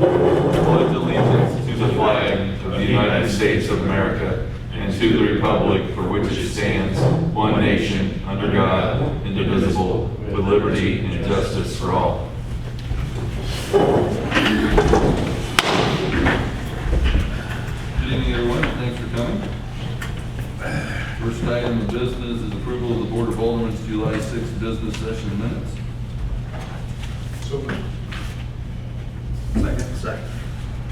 pledge allegiance to the flag of the United States of America and to the republic for which it stands, one nation, under God, indivisible, with liberty and justice for all. Good evening, everyone. Thanks for coming. First item of business is approval of the Board of Aldermen's July 6th business session minutes. So moved. Second.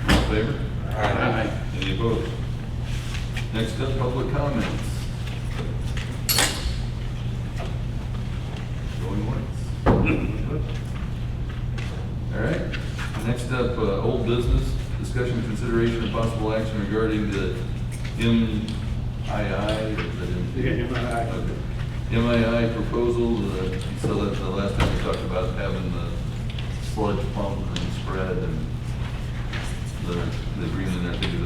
All in favor? Aye. Any opposed? Next up, public comments. Going once. All right. Next up, old business, discussion, consideration, and possible action regarding the MII. MII proposal. So that the last time we talked about having the sludge pump and spread, and the agreement I think is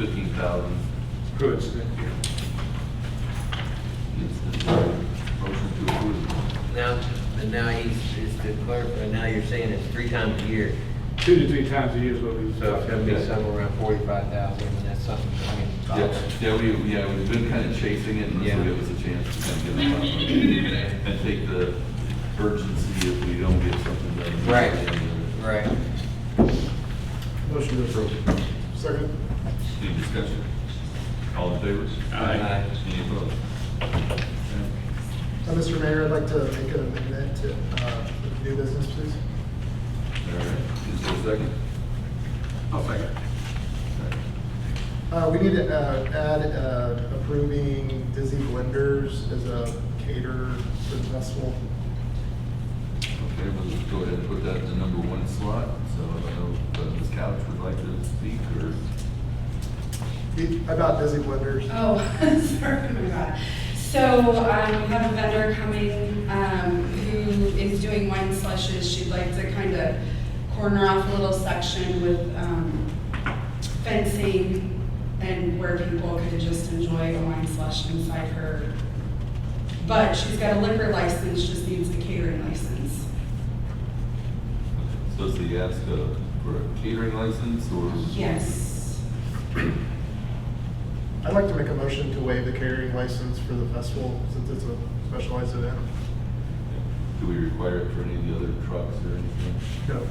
$15,000. Good. Is motion to approve. Now he's to clarify, now you're saying it's 3 times a year. 2 to 3 times a year is what we. So it's gonna be somewhere around 45,000, and that's something, I mean. We've been kind of chasing it, and this will give us a chance to kind of get it up and take the urgency if we don't get something done. Right. Motion to approve. Second. Any discussion? All in favor? Aye. Any opposed? Mr. Mayor, I'd like to make an amendment to new business, please. All right, is there a second? I'll second. We need to add approving Dizzy Blenders as a caterer for the festival. Okay, we'll just go ahead and put that in the number 1 slot. So I don't know if Ms. Couch would like to speak, or? About Dizzy Blenders. Oh, sorry, oh my God. So we have a vendor coming who is doing wine slushes. She'd like to kind of corner off a little section with fencing and where people could just enjoy a wine slush inside her. But she's got a liquor license, just needs a catering license. So does he ask for a catering license, or? Yes. I'd like to make a motion to waive the catering license for the festival since it's a specialized event. Do we require it for any of the other trucks or anything? No.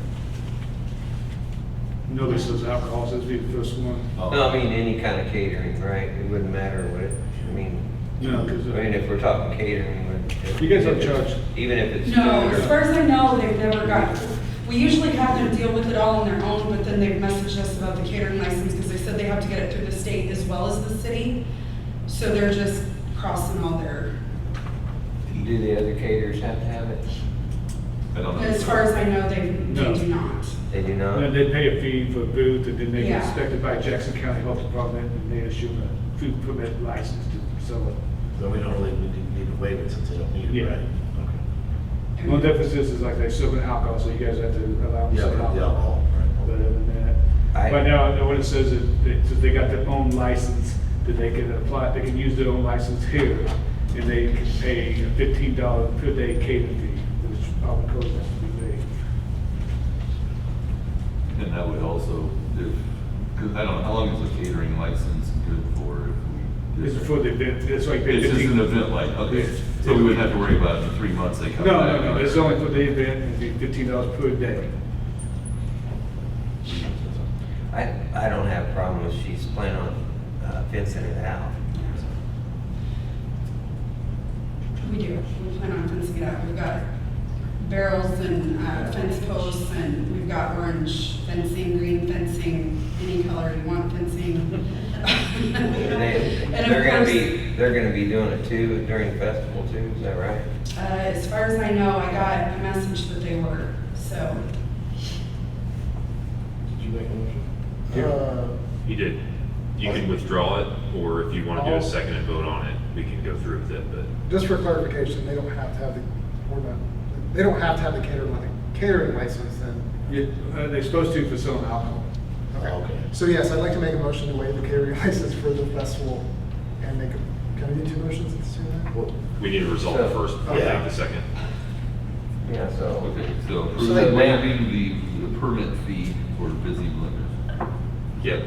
Nobody sells alcohol, so this will be the first one. No, I mean, any kind of catering, right? It wouldn't matter what it, I mean, No, because. if we're talking catering, You guys don't charge. even if it's. No, food as or- far as I know, they've never got, we usually have them deal with it all on their own, but then they've messaged us about the catering license because they said they have to get it through the state as well as the city. So they're just crossing all their, Do the other caterers have to have it? I don't know. as far as I know, they No. do not. They do And not? then they pay a fee for booth, and then they get Yeah. inspected by Jackson County Health Department, and they issue a food permit license to sell it. So we don't really need to waive it since they don't need Yeah. it, right? Okay. One difference is like they serve alcohol, so you guys have to allow them to Yeah, serve the alcohol. alcohol, But right. other than that, I- right now, what it says is, since they got their own license, that they can apply, they can use their own license here, and they can pay a $15 per day catering fee, which probably goes has to be paid. And that would also, because I don't know, how long is a catering license good for if we? This is for the event, that's why you pay It's just 15. an event, like, okay, so we wouldn't have to worry about it in the 3 months they come No, back. no, it's only for the event, it'd be $15 per day. I don't have a problem if she's planning on fencing it out. We do. We plan on fencing it out. We've got barrels and fence posts, and we've got orange fencing, green fencing, any color you want fencing. And of they're gonna be doing it too during the festival too, is that right? As far as I know, I got a message that they were, so. Did you make a motion? You did. You can withdraw it, or if you want to do a second and vote on it, we can go through with it, but. Just for clarification, they don't have to have they don't have to have the catering license then. Yeah, they're supposed to for selling alcohol. Okay. So yes, I'd like to make a motion to waive the catering license for the festival and make a, can I do 2 motions at the same time? Well, We need to resolve it first before we Yeah. take the Yeah, so. Okay, so So they- waiving the permit fee for for busy blenders. Yep.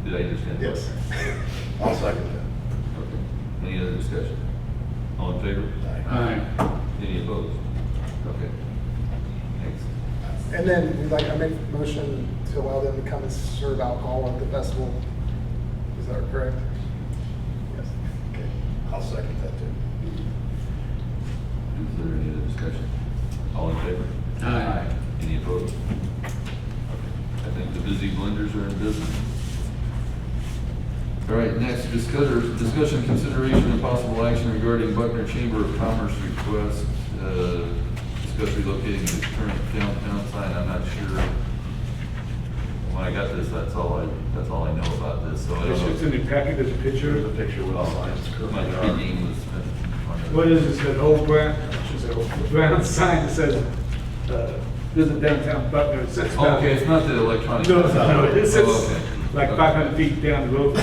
Did I understand? that? Yes. I'll second that. Okay. Any other discussion? All in favor? Aye. Any opposed? Okay. Thanks. And then we'd like, I make a motion to allow them to come and serve alcohol at the festival. Is that correct? Yes. Okay. I'll second that too. Is there any other discussion? All in favor? Aye. Any opposed? Okay. I think the busy blenders are in business. All right, next, discussion, consideration, and possible action regarding Buckner Chamber of Commerce request, discuss relocating the current downtown sign. I'm not sure. When I got this, that's all I know about this, so I It's don't just in know. the packet, there's a picture. There's a picture with the signs My currently are. reading was. What is this, an old brown, I should say old brown sign that says, visit downtown Butler. It says Oh, okay, it's not the electronic. No, it Oh, sits okay. like 500 feet down the road.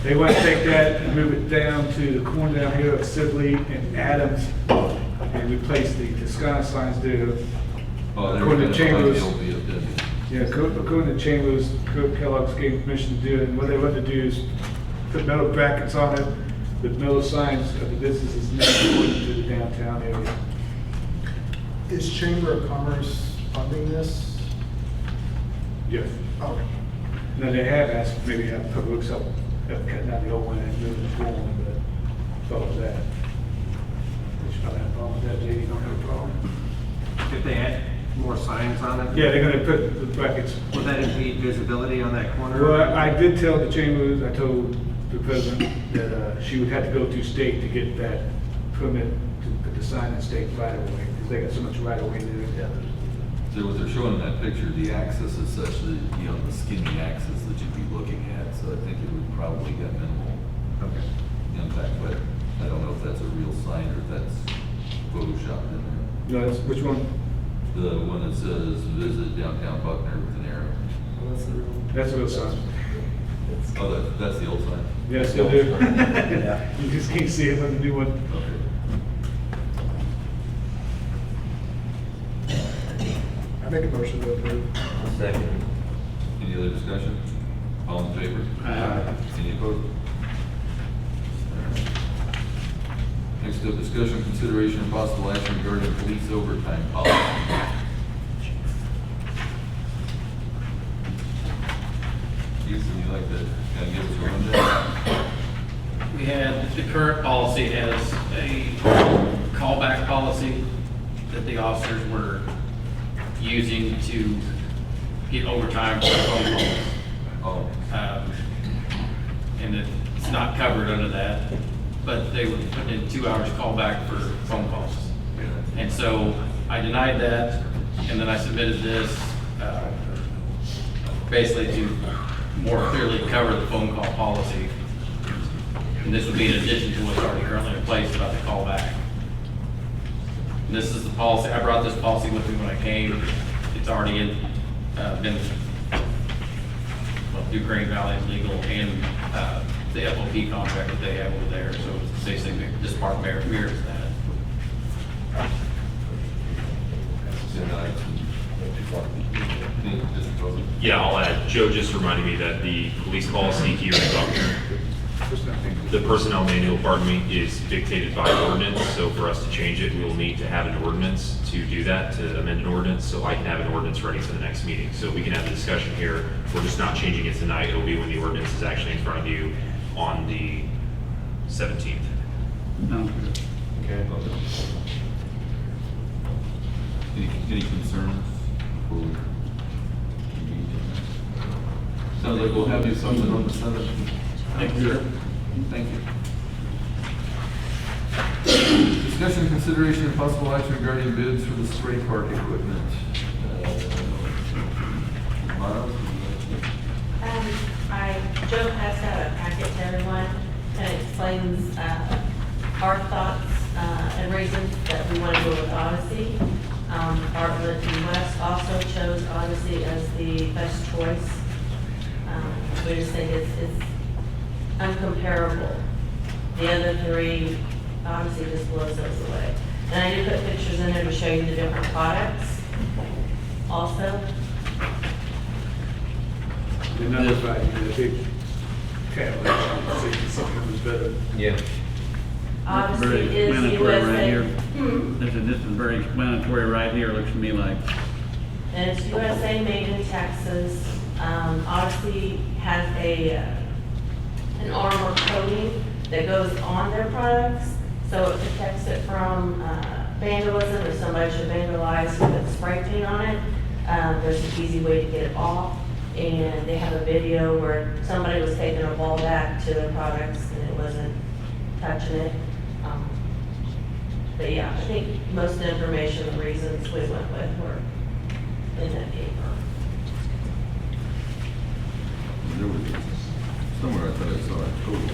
They want to take that and move it down to the corner down here of Sibley and Adams and replace the Toscana signs there. Oh, they're According gonna to find Chambers. the old VFW. Yeah, according to Chambers, Kurt Kellogg's gave permission to do it, and what they want to do is put metal brackets on it with metal signs of the businesses next to the downtown area. Is Chamber of Commerce funding this? Yes. Okay. No, they have asked, maybe have put looks up, cutting down the old one and moving the old one, but follow that. Which I don't have a problem with that, JD don't have a problem. If they add more signs on it? Yeah, they're gonna put the brackets. Would that impede visibility on that corner? Well, I did tell the Chambers, I told the president that she would have to go through state to get that permit to put the sign in state right away, because they got so much right away there. Yeah, So what they're showing in that picture, the axis is such that, you know, the skinny axis that you'd be looking at, so I think it would probably get minimal impact, but I don't know if that's a real sign or if that's photoshopped in there. No, that's, which one? The one that says visit downtown Buckner with an arrow. Well, that's the real. That's a real sign. Oh, that's the old sign? Yeah, still there. Yeah. You just can't see it on the new one. Okay. I make a motion to approve. Second. Any other discussion? All in favor? Aye. Any opposed? Next up, discussion, consideration, and possible action regarding police overtime policy. Houston, you like to kind of give us a rundown? We had, the current policy has a callback policy that the officers were using to get overtime for phone calls. Oh, And it's not covered under that, but they would put in 2 hours callback for phone calls. And so I denied that, and then I submitted this basically to more clearly cover the phone call policy. And this would be in addition to what's already currently in place about the callback. And this is the policy, I brought this policy with me when I came. It's already in, been, well, Ukraine Valley is legal and the FOP contract that they have over there. So it's basically, this part mirrors that. Yeah, I'll add, Joe just reminded me that the police policy here in Buckner, the personnel manual, pardon me, is dictated by ordinance. So for us to change it, we will need to have an ordinance to do that, to amend an ordinance. So I can have an ordinance ready for the next meeting. So we can have a discussion here. We're just not changing it tonight. It'll be when the ordinance is actually in front of you on the 17th. Okay. Any concerns? before we- Sounds like we'll have you something on the 7th. Thank you, sir. Thank you. Discussion, consideration, and possible action regarding bids for the spray park equipment. Miles, would you like to- Joe passed out a packet to everyone that explains our thoughts and reasons that we want to go with Odyssey. Bartlett and West also chose Odyssey as the best choice. We just think it's uncomparable. The other three, Odyssey just blows those away. And I did put pictures in there to show you the different products also. The number five, the big tab, so you can see who's better. Yeah. Odyssey Very is explanatory right USA. here. Hmm. This is very explanatory right here, looks to me like. And it's USA made in Texas. Odyssey has an armor coating that goes on their products, so it protects it from vandalism. If somebody should vandalize with spray paint on it, there's an easy way to get it off. And they have a video where somebody was taking a ball back to their products and it wasn't touching it. But yeah, I think most of the information and reasons we went with were in that paper. There was somewhere I thought I saw a total.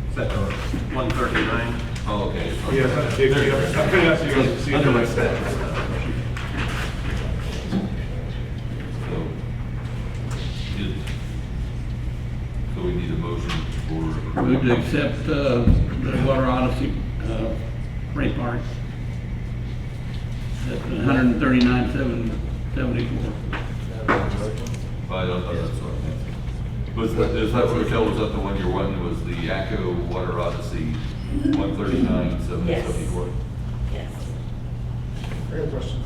Is that the 139? Oh, okay. Yeah, that's a big deal. I put it out so you guys can see. Under my it. stats. So we need a motion for. Move to accept the Water Odyssey rate mark. That's $139,774. I don't know, that's what I meant. Was that, is that, Raquel, was that the one you're wanting, was the ACO Water Odyssey 139,774? Yes. I got a question.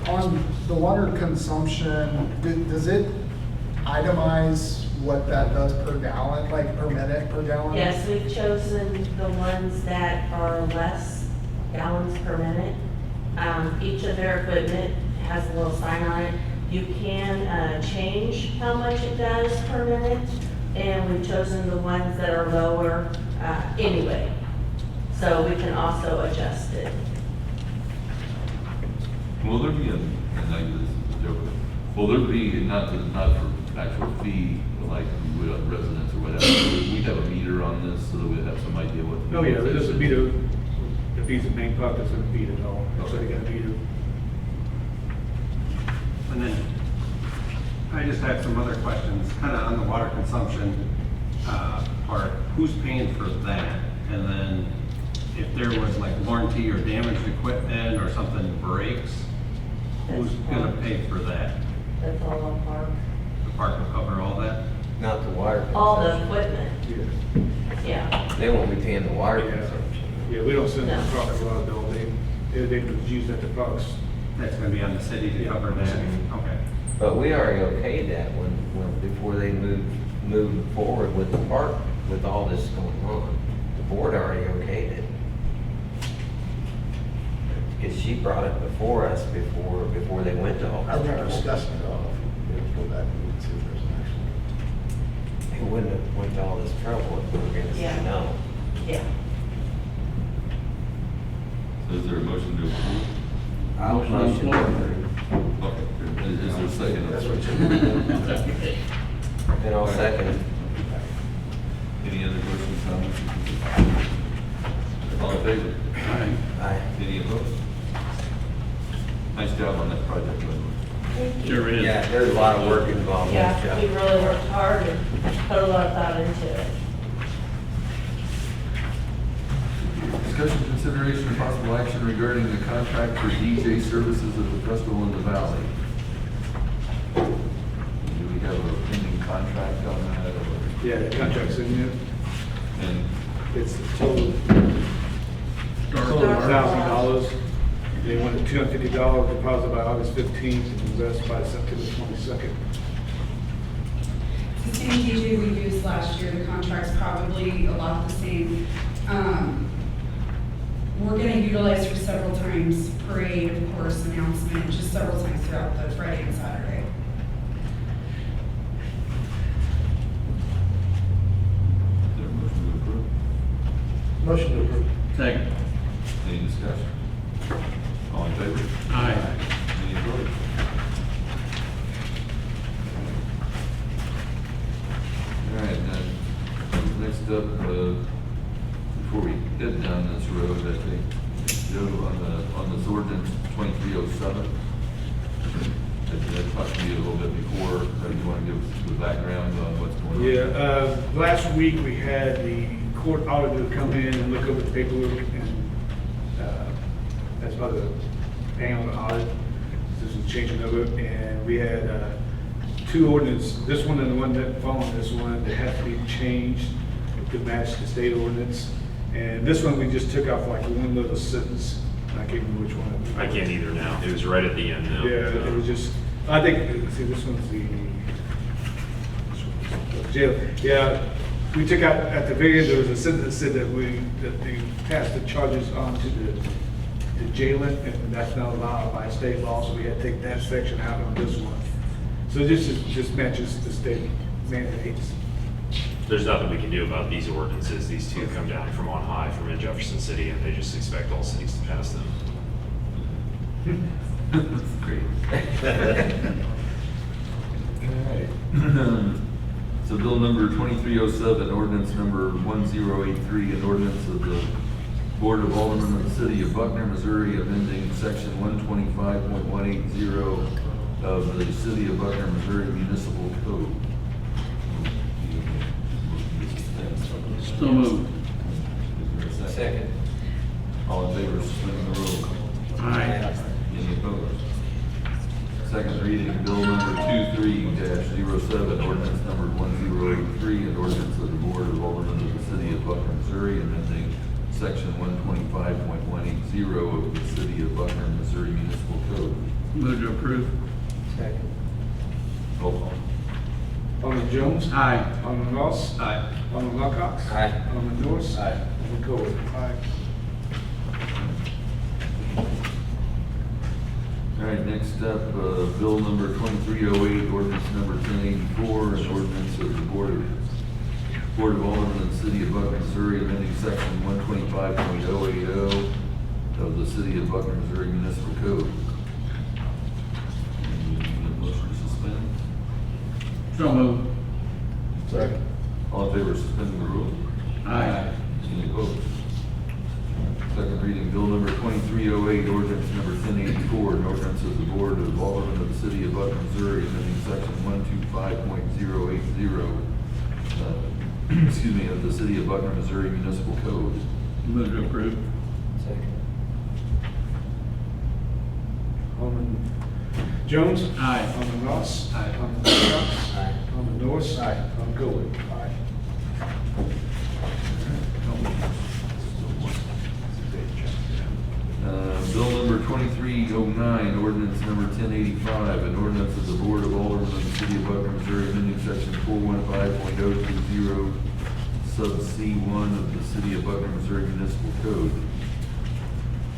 On the water consumption, does it itemize what that does per gallon, like per minute per gallon? Yes, we've chosen the ones that are less gallons per minute. Each of their equipment has a little sign on it. You can change how much it does per minute, and we've chosen the ones that are lower anyway. So we can also adjust it. Will there be and I this is a joke, will there be, not for actual fee, like we would on residents or whatever, we have a meter on this so that we have some idea what. the Oh, yeah, there's a meter meter, the piece of main part doesn't beat at all, so they got a meter. And then, I just had some other questions, kind of on the water consumption part. Who's paying for that? And then, if there was like warranty or damaged equipment or something breaks, who's gonna pay for that? That's all on park. The park will cover all that? Not the water All the consumption. equipment, yeah. They won't be paying the water Yeah. consumption. Yeah, we don't send the No. product a lot of bill, they just use that to products. That's gonna be on the city to Yeah, cover on the that? city. Okay. But we already okayed that before they moved forward with the park, with all this going on. The board already okayed it. Because she brought it before us, before they went to all. I remember discussing it all. We'll go back and see if there's an actual. It wouldn't have went to all this trouble if we were gonna Yeah. say no. Yeah. So is there a motion to approve? I'll Motion on the motion to floor. approve. Okay, is there a second? That's what you. Then I'll second it. Any other questions, comments? All in favor? Aye. Any opposed? Nice job on that project, by the way. Thank you. Sure is. Yeah, there's a lot of work involved in this Yeah, we job. really worked hard and put a lot of thought into it. Discussion, consideration, and possible action regarding the contract for DJ services at the festival in the valley. Do we have a pending contract on that? or- Yeah, the contract's in there, And it's total $1,000. They want a $250 deposit by August 15th, and the rest by September 22nd. The same DJ we used last year, the contract's probably a lot the same. We're gonna utilize for several times, parade, of course, announcement, just several times throughout the Friday and Saturday. is there a motion to approve? Motion to approve. Second. Any discussion? All in favor? Aye. Any opposed? All right, then, next up, before we head down this road, I think, Joe, on this ordinance 2307, I talked to you a little bit before, do you want to give the background on what's going on? Yeah, last week we had the court auditor come in and look over the paperwork, and that's part of the annual audit. This is changing over, and we had, two ordinance, this one and the one that following this one, that had to be changed to match the state ordinance. And this one, we just took off like one little sentence, I can't remember which one. I can't either now. It was right at the end now. Yeah, it was just, I think, see, this one's the jail. Yeah, we took out, at the very end, there was a sentence that said that they passed the charges on to the jailer, and that's not allowed by state law, so we had to take that section out on this one. So this just matches the state mandates. There's nothing we can do about these ordinances. These two come down from on high, from in Jefferson City, and they just expect all cities to pass them. Great. Alright. So bill number 2307, ordinance number 1083, an ordinance of the Board of Aldermen of the City of Buckner, Missouri, amending section 125.180 of the City of Buckner, Missouri Municipal Code. So moved. Second. All in favor of suspending the rules? Aye. Any opposed? Second reading, bill number 23-07, ordinance number 1083, an ordinance of the Board of Aldermen of the City of Buckner, Missouri, amending section 125.180 of the City of Buckner, Missouri Municipal Code. Move to approve. Second. Roll call. Alderman Jones? Aye. Alderman Ross? Aye. Alderman Wilcox? Aye. Alderman Norris? Aye. Alderman Cole? Aye. All right, next up, bill number 2308, ordinance number 1084, an ordinance of the Board of Aldermen of the City of Buckner, Missouri, amending section 125.080 of the City of Buckner, Missouri Municipal Code. Need a motion to suspend? So moved. Second. All in favor of suspending the rules? Aye. Any opposed? Second reading, bill number 2308, ordinance number 1084, an ordinance of the Board of Aldermen of the City of Buckner, Missouri, amending section 125.080, excuse me, of the City of Buckner, Missouri Municipal Code. Move to approve. Second. Alderman Jones? Aye. Alderman Ross? Aye. Alderman Wilcox? Aye. Alderman Norris? Aye. Alderman Cole? Aye. Bill number 2309, ordinance number 1085, an ordinance of the Board of Aldermen of the City of Buckner, Missouri, amending section 415.020 sub C1 of the City of Buckner, Missouri Municipal Code.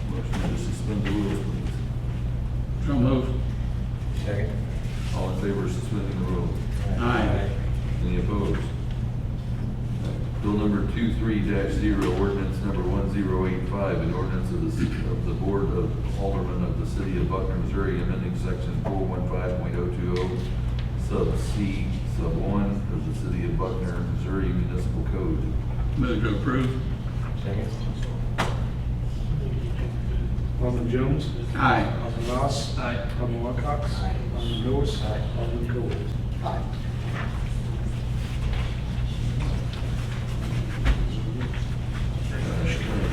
Motion to suspend the rules, please. So moved. Second. All in favor of suspending the rules? Aye. Any opposed? Bill number 23-0, ordinance number 1085, an ordinance of the Board of Aldermen of the City of Buckner, Missouri, amending section 415.020 sub C sub 1 of the City of Buckner, Missouri Municipal Code. Move to approve. Second. Alderman Jones? Aye. Alderman Ross? Aye. Alderman Wilcox? Aye. Alderman Norris? Alderman Cole? Aye.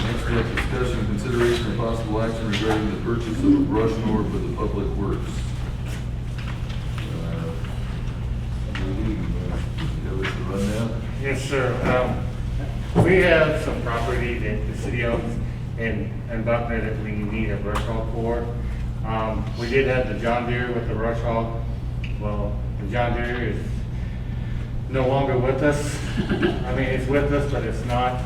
Next up, discussion, consideration, and possible action regarding the purchase of a brush mower for the public works. Give us a rundown. Yes, sir. We have some property that the city owns in Buckner that we need a brush hog for. We did have the John Deere with the brush hog. Well, the John Deere is no longer with us. I mean, it's with us, but it's not.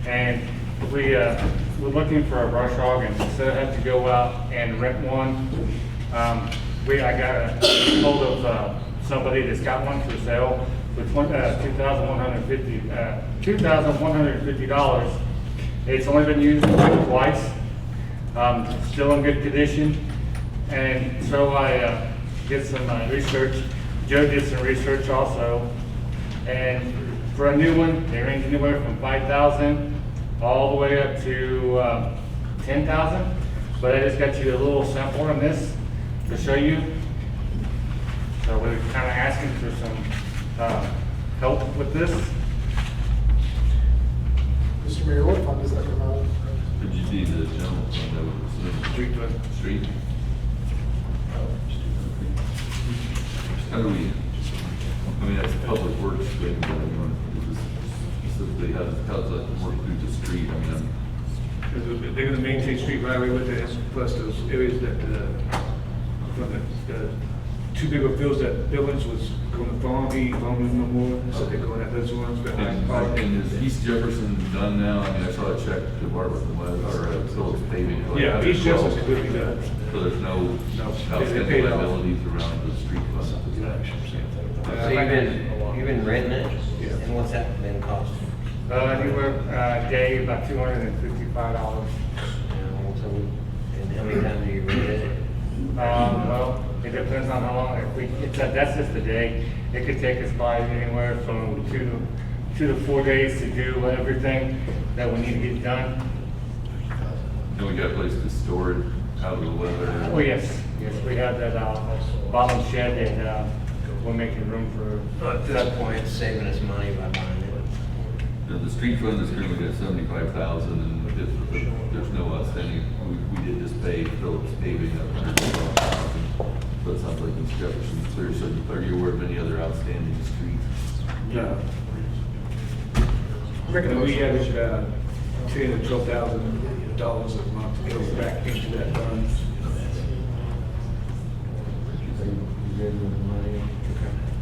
And we're looking for a brush hog, and instead of having to go out and rent one, I got a hold of somebody that's got one for sale for $2,150. It's only been used twice, still in good condition. And so I did some research. Joe did some research also. And for a new one, they range anywhere from $5,000 all the way up to $10,000. But I just got you a little sample on this to show you. So we're kind of asking for some help with this. Mr. Mayor, what fund does that come out of? Could you see the general fund that was Street fund. street? How do we, I mean, that's public works, thing, but, you know, specifically, how does that work through the street? I mean, They're gonna maintain street right away with it, plus those areas that, from the two bigger fields that Billings was gonna farm, he ain't farming no more, so they're going at those ones behind Park. and is East Jefferson done now? I mean, I saw a check to Barbara from Phillips paving. like Yeah, that East as well. Jefferson's completely done. So there's no No, they outstanding paid off. liabilities around the street fund? So you've been renting it? Yeah. And what's that been costing? Anywhere, day, about $255. And how many times do you rent it? Well, it depends on how long, that's just a day. It could take us by anywhere from 2 to 4 days to do everything that we need to get done. And we got a place to store it out of the weather? Oh, yes, we have that, bottom shed and, we're making room for. At this point, it's saving us money by buying it. The street fund is currently at 75,000, and if there's no outstanding, we did just pay Phillips paving of 112,000. So it sounds like East Jefferson's clear, so are you aware of any other outstanding streets? Yeah. Make a We motion. average about $10,000 to $12,000 a month to go back into that fund.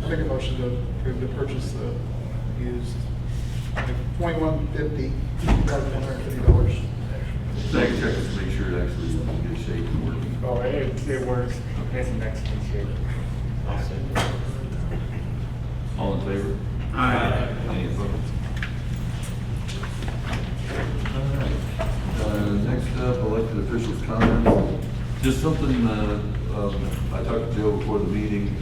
I make a motion to purchase the used 2150, $2,150. Second check is to make sure it actually is in good shape and working. Oh, it works. It's an excellent shape. All in favor? Aye. Any opposed? All right. Next up, elected officials' comments. Just something, I talked to Joe before the meeting.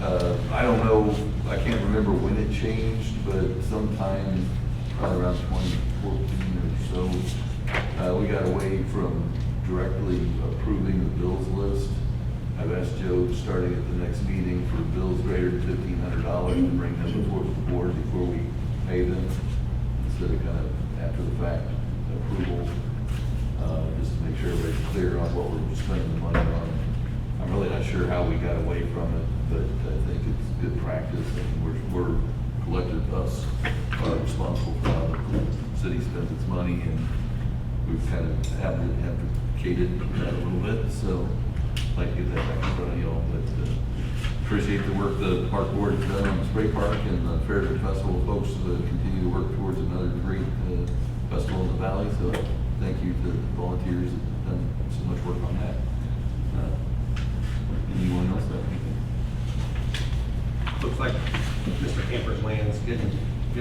I don't know, I can't remember when it changed, but sometime probably around 2014 or so, we got away from directly approving the bills list. I've asked Joe, starting at the next meeting, for bills greater than $1,500 to bring them before the board before we pay them, instead of kind of after the fact approval, just to make sure everybody's clear on what we're spending the money on. I'm really not sure how we got away from it, but I think it's good practice, and we're elected, us are responsible for how the city spends its money, and we've kind of abdicated that a little bit, so I'd like to get that back in front of y'all, but appreciate the work the park board has done on the spray park and the Fair and Festival folks continue to work towards another great festival in the valley, so thank you to the volunteers that have done so much work on that. Anyone else have anything? Looks like Mr. Camper's land's getting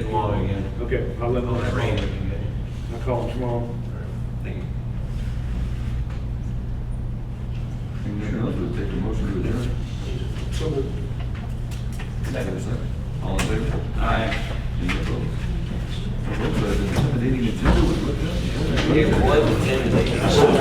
along again. Okay, I'll let them All that rain know. we can get. I'll call them tomorrow. Thank you. Anything else, we'll take a motion to adjourn. So moved. Second. All in favor? Aye. Any opposed? Well, folks, I've been intimidating agenda with what? It was intimidating.